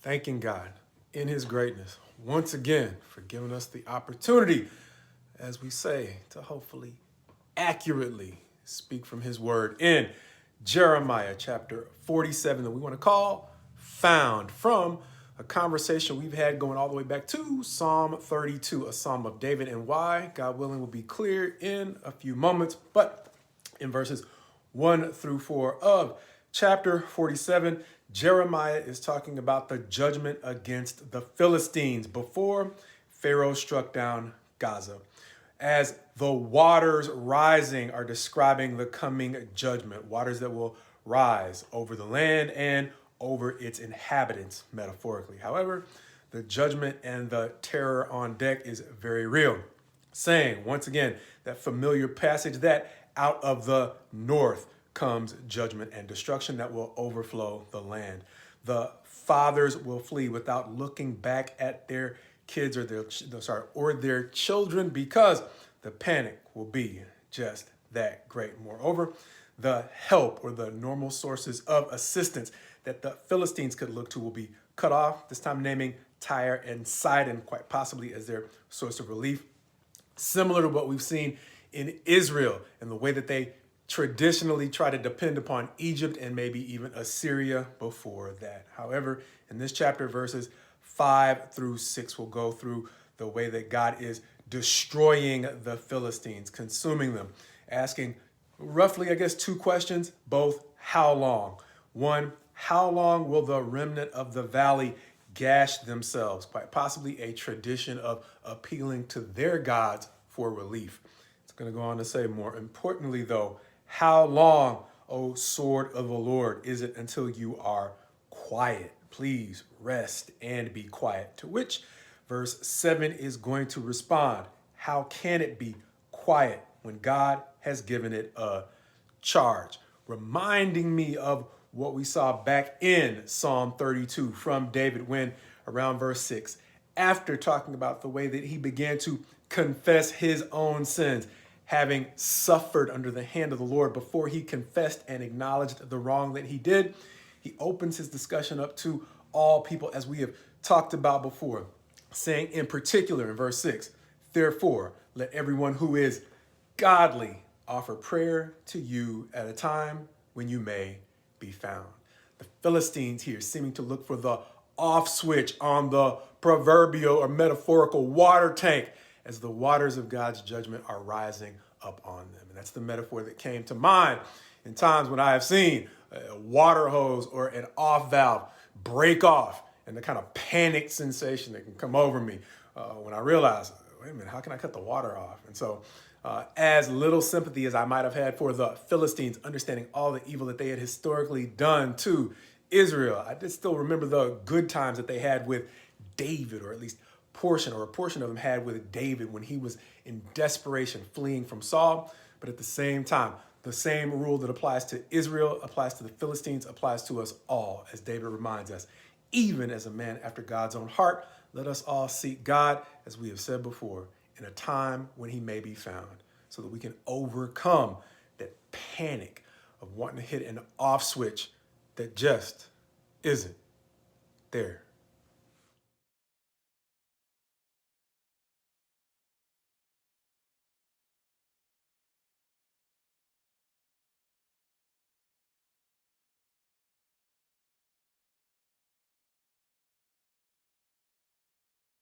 thanking God in his greatness once again for giving us the opportunity, as we say, to hopefully accurately speak from his word in Jeremiah chapter 47 that we want to call Found, from a conversation we've had going all the way back to Psalm 32, a psalm of David, and why, God willing, will be clear in a few moments. But in verses 1 through 4 of chapter 47, Jeremiah is talking about the judgment against the Philistines before Pharaoh struck down Gaza. As the waters rising are describing the coming judgment, waters that will rise over the land and over its inhabitants, metaphorically. However, the judgment and the terror on deck is very real. Saying, once again, that familiar passage that out of the north comes judgment and destruction that will overflow the land. The fathers will flee without looking back at their kids or their children, because the panic will be just that great. Moreover, the help or the normal sources of assistance that the Philistines could look to will be cut off, this time naming Tyre and Sidon quite possibly as their source of relief, similar to what we've seen in Israel and the way that they traditionally try to depend upon Egypt and maybe even Assyria before that. However, in this chapter, verses 5 through 6 will go through the way that God is destroying the Philistines, consuming them, asking roughly, two questions, both how long? One, how long will the remnant of the valley gash themselves? Quite possibly a tradition of appealing to their gods for relief. It's going to go on to say, more importantly though, how long, O sword of the Lord, is it until you are quiet? Please rest and be quiet. To which verse 7 is going to respond, how can it be quiet when God has given it a charge? Reminding me of what we saw back in Psalm 32 from David when, around verse 6, after talking about the way that he began to confess his own sins, having suffered under the hand of the Lord before he confessed and acknowledged the wrong that he did, he opens his discussion up to all people, as we have talked about before, saying in particular in verse 6, therefore, let everyone who is godly offer prayer to you at a time when you may be found. The Philistines here seeming to look for the off switch on the proverbial or metaphorical water tank as the waters of God's judgment are rising up on them. And that's the metaphor that came to mind in times when I have seen a water hose or an off valve break off, and the kind of panic sensation that can come over me when I realize, wait a minute, how can I cut the water off? And so as little sympathy as I might have had for the Philistines, understanding all the evil that they had historically done to Israel, I did still remember the good times that they had with David, or at least a portion of them had with David when he was in desperation fleeing from Saul. But at the same time, the same rule that applies to Israel applies to the Philistines, applies to us all, as David reminds us. Even as a man after God's own heart, let us all seek God, as we have said before, in a time when he may be found, so that we can overcome that panic of wanting to hit an off switch that just isn't there.